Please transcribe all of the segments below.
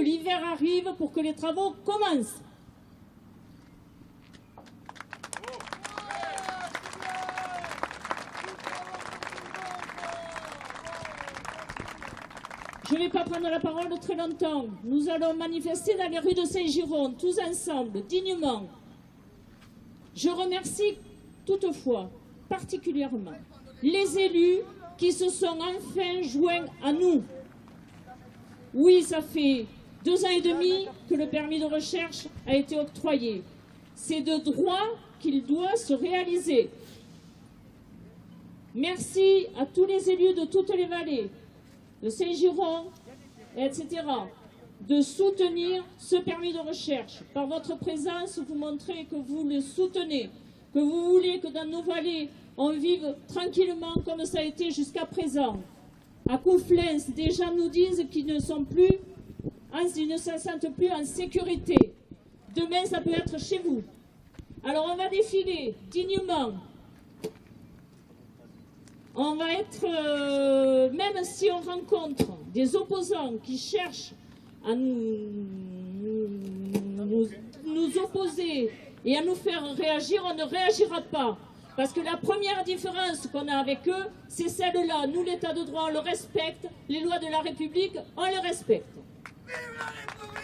l'hiver arrive pour que les travaux commencent. Je ne vais pas prendre la parole très longtemps. Nous allons manifester dans les rues de Saint-Giron, tous ensemble, dignement. Je remercie toutefois, particulièrement, les élus qui se sont enfin joints à nous. Oui, ça fait 2 ans et demi que le permis de recherche a été octroyé. C'est de droit qu'il doit se réaliser. Merci à tous les élus de toutes les vallées, de Saint-Giron, etc., de soutenir ce permis de recherche. Par votre présence, vous montrez que vous le soutenez, que vous voulez que dans nos vallées, on vive tranquillement comme ça a été jusqu'à présent. À Conflens, des gens nous disent qu'ils ne se sentent plus en sécurité. Demain, ça peut être chez vous. Alors, on va défiler dignement. On va être, même si on rencontre des opposants qui cherchent à nous opposer et à nous faire réagir, on ne réagira pas. Parce que la première différence qu'on a avec eux, c'est celle-là. Nous, l'État de droit, on le respecte. Les lois de la République, on les respecte. Vive la République!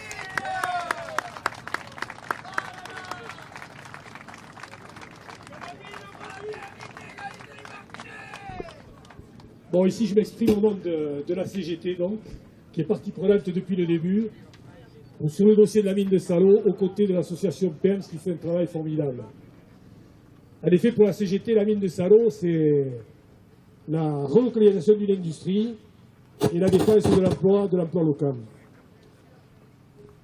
Bon, ici, je m'exprime au nom de la CGT, donc, qui est partie prenante depuis le début, sur le dossier de la mine de Salau, aux côtés de l'association PEMS, qui fait un travail formidable. En effet, pour la CGT, la mine de Salau, c'est la relocalisation d'une industrie et la défense de l'emploi local.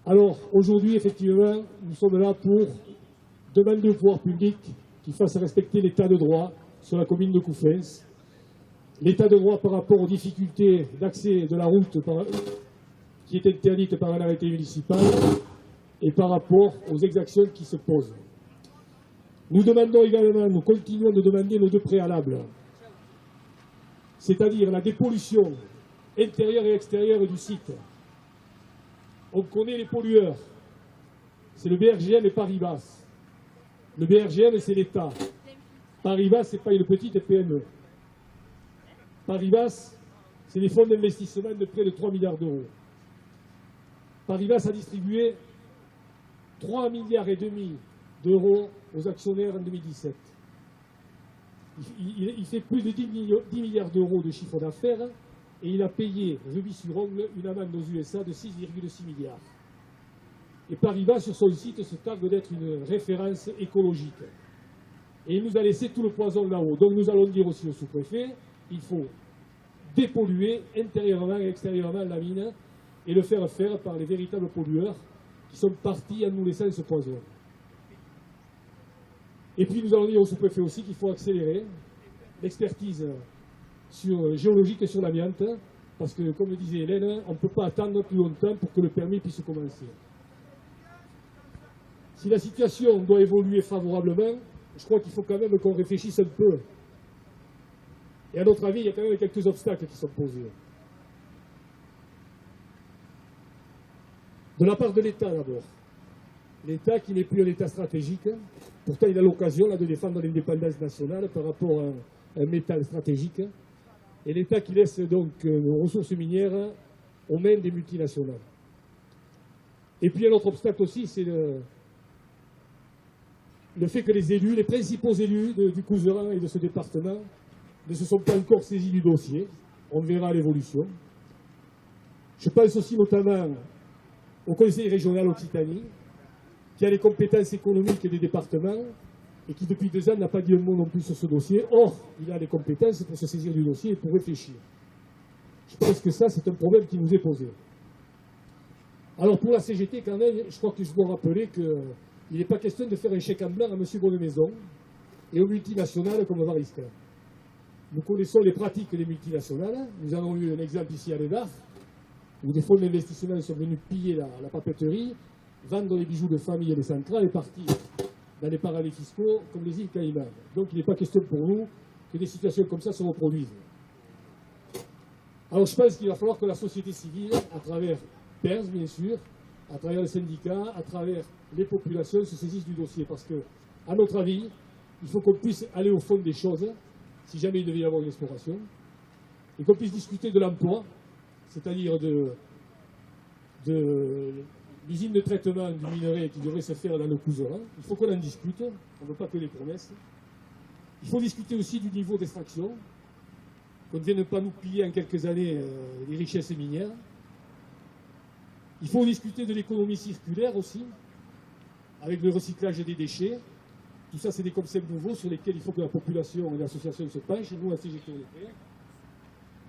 Alors, aujourd'hui, effectivement, nous sommes là pour demander au pouvoir public qu'il fasse respecter l'état de droit sur la commune de Conflens. L'état de droit par rapport aux difficultés d'accès de la route qui est interdite par un arrêté municipal et par rapport aux exactions qui se posent. Nous demandons également, nous continuons de demander nos 2 préalables, c'est-à-dire la dépollution intérieure et extérieure du site. On connaît les pollueurs, c'est le BRGM et Paribas. Le BRGM, c'est l'État. Paribas, ce n'est pas une petite PME. Paribas, c'est des fonds d'investissement de près de 3 milliards d'euros. Paribas a distribué 3,5 milliards d'euros aux actionnaires en 2017. Il fait plus de 10 milliards d'euros de chiffre d'affaires et il a payé, rubis sur ongle, une amende aux USA de 6,6 milliards. Et Paribas, sur son site, se targue d'être une référence écologique. Et il nous a laissé tout le poison là-haut. Donc nous allons dire aussi au sous-préfet, il faut dépolluer intérieurement et extérieurement la mine et le faire faire par les véritables pollueurs qui sont partis en nous laissant ce poison. Et puis nous allons dire au sous-préfet aussi qu'il faut accélérer l'expertise géologique sur l'amiante, parce que, comme le disait Hélène, on ne peut pas attendre plus longtemps pour que le permis puisse commencer. Si la situation doit évoluer favorablement, je crois qu'il faut quand même qu'on réfléchisse un peu. Et à notre avis, il y a quand même quelques obstacles qui sont posés. De la part de l'État d'abord. L'État qui n'est plus un État stratégique, pourtant il a l'occasion de défendre l'indépendance nationale par rapport à un métal stratégique, et l'État qui laisse donc nos ressources minières aux mains des multinationales. Et puis un autre obstacle aussi, c'est le fait que les élus, les principaux élus du Couserans et de ce département ne se sont pas encore saisis du dossier. On verra l'évolution. Je pense aussi notamment au Conseil régional Occitanie, qui a les compétences économiques des départements et qui depuis 2 ans n'a pas dit un mot non plus sur ce dossier. Or, il a les compétences pour se saisir du dossier et pour réfléchir. Je pense que ça, c'est un problème qui nous est posé. Alors pour la CGT, quand même, je crois que je dois rappeler qu'il n'est pas question de faire un chèque en blanc à M. Bonnemaison et aux multinationales comme Varisca. Nous connaissons les pratiques des multinationales. Nous avons eu un exemple ici à Lédard, où des fonds d'investissement sont venus piller la papeterie, vendre les bijoux de famille et les centrales et partir dans les paradis fiscaux comme les îles Caïmans. Donc il n'est pas question pour nous que des situations comme ça se reproduisent. Alors je pense qu'il va falloir que la société civile, à travers Perse, bien sûr, à travers les syndicats, à travers les populations, se saisissent du dossier. Parce que, à notre avis, il faut qu'on puisse aller au fond des choses, si jamais il devait y avoir une exploration, et qu'on puisse discuter de l'emploi, c'est-à-dire de l'usine de traitement du minerai qui devrait se faire dans le Couserin. Il faut qu'on en discute, on ne veut pas que les promesses. Il faut discuter aussi du niveau d'extraction, qu'on ne vienne pas nous piller en quelques années les richesses minières. Il faut discuter de l'économie circulaire aussi, avec le recyclage des déchets. Tout ça, c'est des concepts nouveaux sur lesquels il faut que la population et l'association se penchent. Nous, à CGT, on le fait.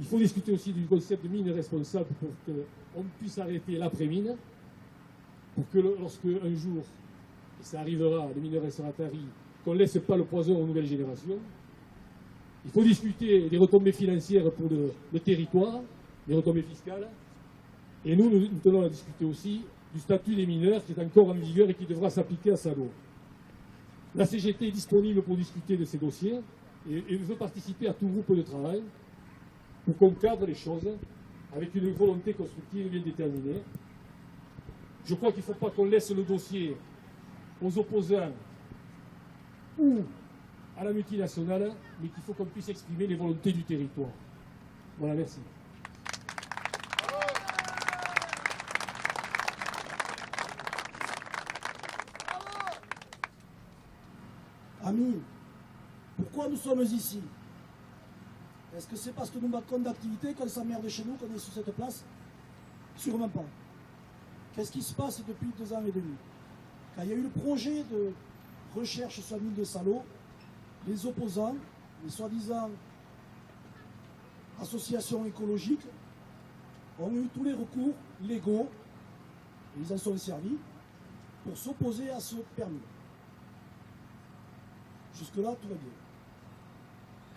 Il faut discuter aussi du concept de mine responsable pour qu'on puisse arrêter l'après-mine, pour que lorsque un jour, et ça arrivera, le minerai sera tari, qu'on ne laisse pas le poison aux nouvelles générations. Il faut discuter des retombées financières pour le territoire, des retombées fiscales. Et nous tenons à discuter aussi du statut des mineurs qui est encore en vigueur et qui devra s'appliquer à Salo. La CGT est disponible pour discuter de ces dossiers et veut participer à tout groupe de travail pour qu'on cadre les choses avec une volonté constructive bien déterminée. Je crois qu'il ne faut pas qu'on laisse le dossier aux opposants ou à la multinationale, mais qu'il faut qu'on puisse exprimer les volontés du territoire. Voilà, merci. Amis, pourquoi nous sommes ici? Est-ce que c'est parce que nous manquons d'activité qu'on s'emmerde chez nous, qu'on est sur cette place? Sûrement pas. Qu'est-ce qui se passe depuis 2 ans et demi? Quand il y a eu le projet de recherche sur la mine de Salo, les opposants, les soi-disant associations écologiques, ont eu tous les recours légaux, et ils en sont servis, pour s'opposer à ce permis. Jusque-là, tout va bien.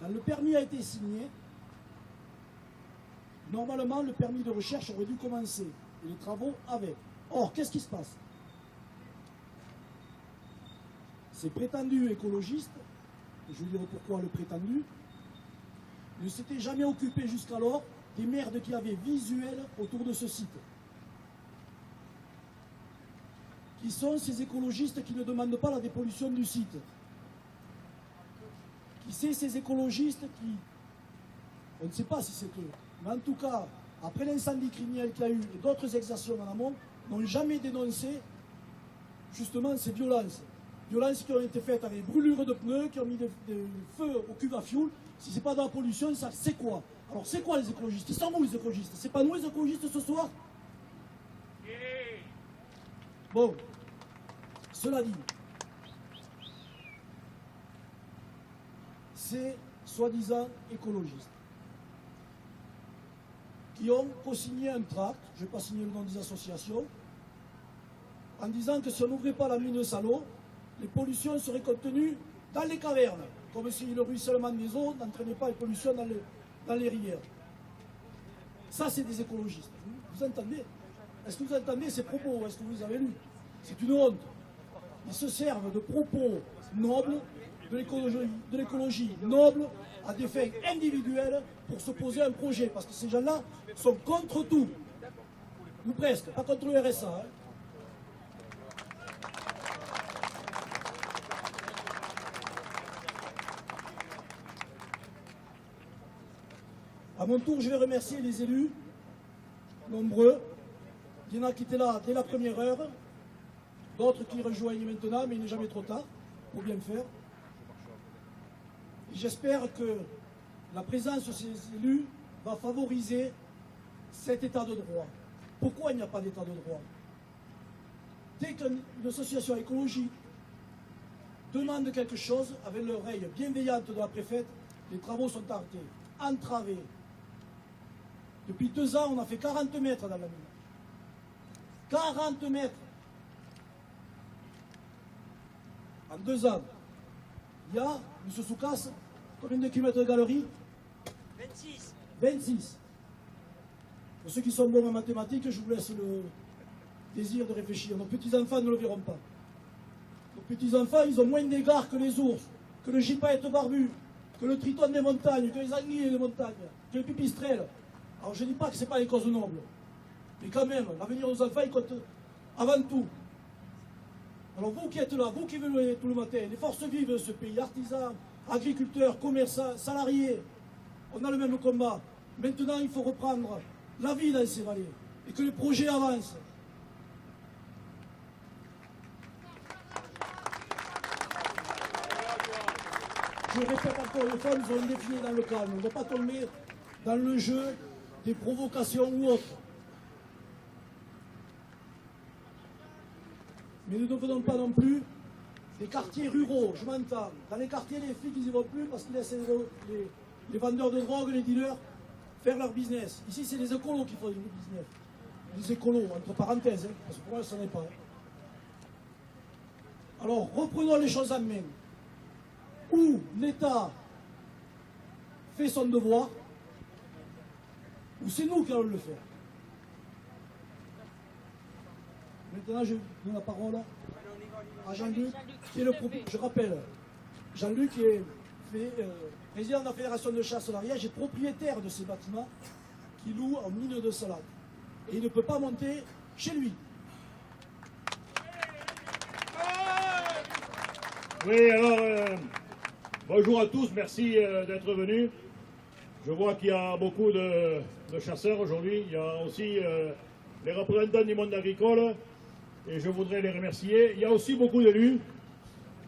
Quand le permis a été signé, normalement, le permis de recherche aurait dû commencer, et les travaux avec. Or, qu'est-ce qui se passe? Ces prétendus écologistes, et je vais dire pourquoi le prétendu, ne s'étaient jamais occupés jusqu'alors des merdes qu'il y avait visuelles autour de ce site. Qui sont ces écologistes qui ne demandent pas la dépollution du site? Qui c'est ces écologistes qui, on ne sait pas si c'est eux, mais en tout cas, après l'incendie criminel qu'il y a eu et d'autres exactions en amont, n'ont jamais dénoncé justement ces violences. Violences qui ont été faites avec brûlure de pneus, qui ont mis des feux au cuve à fioul. Si c'est pas de la pollution, ça c'est quoi? Alors c'est quoi les écologistes? Ils sont où les écologistes? C'est pas nous les écologistes ce soir? Bon, cela dit, ces soi-disant écologistes qui ont co-signé un tract, je ne vais pas signer le nom des associations, en disant que si on n'ouvrait pas la mine de Salo, les pollutions seraient contenues dans les cavernes, comme si le ruissellement des eaux n'entraînait pas les pollutions dans les rivières. Ça, c'est des écologistes. Vous entendez? Est-ce que vous entendez ces propos? Est-ce que vous les avez lus? C'est une honte. Ils se servent de propos nobles, de l'écologie noble, à des fins individuelles pour s'opposer à un projet. Parce que ces gens-là sont contre tout. Ou presque, pas contre le RSA. Hein. À mon tour, je vais remercier les élus, nombreux. Il y en a qui étaient là dès la première heure, d'autres qui rejoignent maintenant, mais il n'est jamais trop tard pour bien faire. J'espère que la présence de ces élus va favoriser cet état de droit. Pourquoi il n'y a pas d'état de droit? Dès qu'une association écologique demande quelque chose, avec l'oreille bienveillante de la préfète, les travaux sont arrêtés, entravés. Depuis 2 ans, on a fait 40 mètres dans la mine. 40 mètres. En 2 ans. Il y a, M. Soukas, combien de kilomètres de galerie? 26. 26. Pour ceux qui sont bons en mathématiques, je vous laisse le désir de réfléchir. Nos petits-enfants ne le verront pas. Nos petits-enfants, ils ont moins d'égards que les ours, que le gypaète barbu, que le triton des montagnes, que les anguilles des montagnes, que le pipistrelle. Alors je ne dis pas que ce n'est pas les causes nobles. Mais quand même, l'avenir de nos enfants, il compte avant tout. Alors vous qui êtes là, vous qui venez tout le matin, les forces vives de ce pays, artisans, agriculteurs, commerçants, salariés, on a le même combat. Maintenant, il faut reprendre la vie dans ces vallées et que les projets avancent. Je répète encore une fois, nous allons définir dans le calme. On ne doit pas tomber dans le jeu des provocations ou autres. Mais ne devenons pas non plus des quartiers ruraux, je m'entends. Dans les quartiers, les flics, ils n'y vont plus parce qu'ils laissent les vendeurs de drogue, les dealers, faire leur business. Ici, c'est les écolos qui font du business. Les écolos, entre parenthèses, hein, parce que pour moi, ça n'est pas. Alors, reprenons les choses en main. Où l'État fait son devoir, ou c'est nous qui allons le faire. Maintenant, je donne la parole à Jean-Luc, qui est le je rappelle, Jean-Luc est président de la Fédération de chasse l'Ariège et propriétaire de ces bâtiments qui louent en mine de salade. Et il ne peut pas monter chez lui. Oui, alors, bonjour à tous, merci d'être venus. Je vois qu'il y a beaucoup de chasseurs aujourd'hui. Il y a aussi les représentants du monde agricole. Et je voudrais les remercier. Il y a aussi beaucoup d'élus.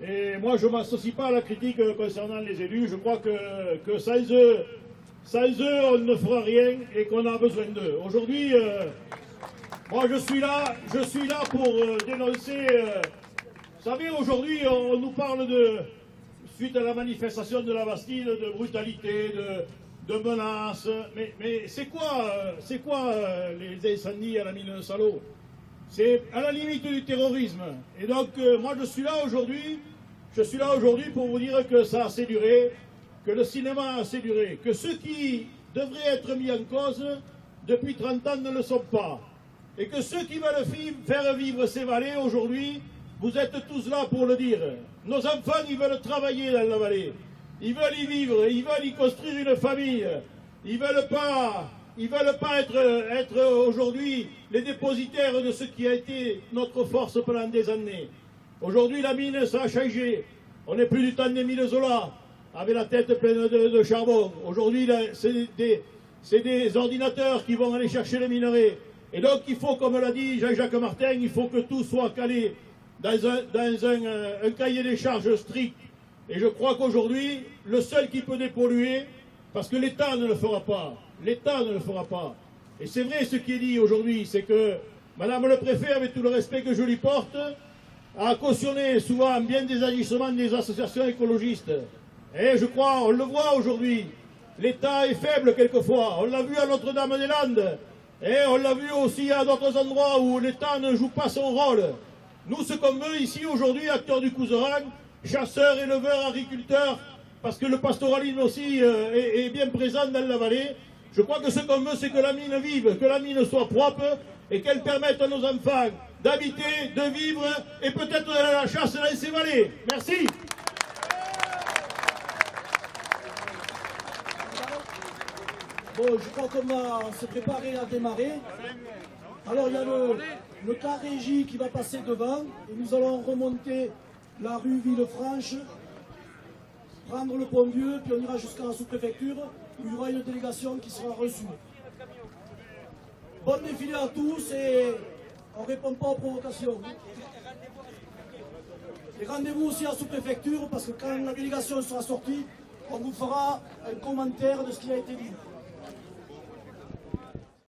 Et moi, je ne m'associe pas à la critique concernant les élus. Je crois que sans eux, on ne fera rien et qu'on a besoin d'eux. Aujourd'hui, moi, je suis là pour dénoncer. Vous savez, aujourd'hui, on nous parle suite à la manifestation de la Bastide, de brutalité, de menaces. Mais c'est quoi les incendies à la mine de Salaud? C'est à la limite du terrorisme. Et donc, moi, je suis là aujourd'hui pour vous dire que ça a assez duré, que le cinéma a assez duré, que ceux qui devraient être mis en cause depuis 30 ans ne le sont pas. Et que ceux qui veulent faire vivre ces vallées aujourd'hui, vous êtes tous là pour le dire. Nos enfants, ils veulent travailler dans la vallée. Ils veulent y vivre, ils veulent y construire une famille. Ils veulent pas être aujourd'hui les dépositaires de ce qui a été notre force pendant des années. Aujourd'hui, la mine, ça a changé. On n'est plus du temps des mines Zola, avec la tête pleine de charbon. Aujourd'hui, c'est des ordinateurs qui vont aller chercher les minerais. Et donc, il faut, comme l'a dit Jean-Jacques Martin, il faut que tout soit calé dans un cahier des charges strict. Et je crois qu'aujourd'hui, le seul qui peut dépolluer, parce que l'État ne le fera pas, l'État ne le fera pas. Et c'est vrai ce qui est dit aujourd'hui, c'est que Madame le Préfet, avec tout le respect que je lui porte, a cautionné souvent bien des agissements des associations écologistes. Et je crois, on le voit aujourd'hui, l'État est faible quelquefois. On l'a vu à Notre-Dame-des-Landes. Et on l'a vu aussi à d'autres endroits où l'État ne joue pas son rôle. Nous, ce qu'on veut ici aujourd'hui, acteurs du Couserans, chasseurs, éleveurs, agriculteurs, parce que le pastoralisme aussi est bien présent dans la vallée. Je crois que ce qu'on veut, c'est que la mine vive, que la mine soit propre et qu'elle permette à nos enfants d'habiter, de vivre et peut-être d'aller à la chasse dans ces vallées. Merci. Bon, je crois qu'on va se préparer à démarrer. Alors, il y a le car régie qui va passer devant et nous allons remonter la rue Villefranche, prendre le pont Vieux, puis on ira jusqu'à la sous-préfecture où il y aura une délégation qui sera reçue. Bon défilé à tous et on ne répond pas aux provocations. Et rendez-vous aussi à la sous-préfecture parce que quand la délégation sera sortie, on vous fera un commentaire de ce qui a été dit.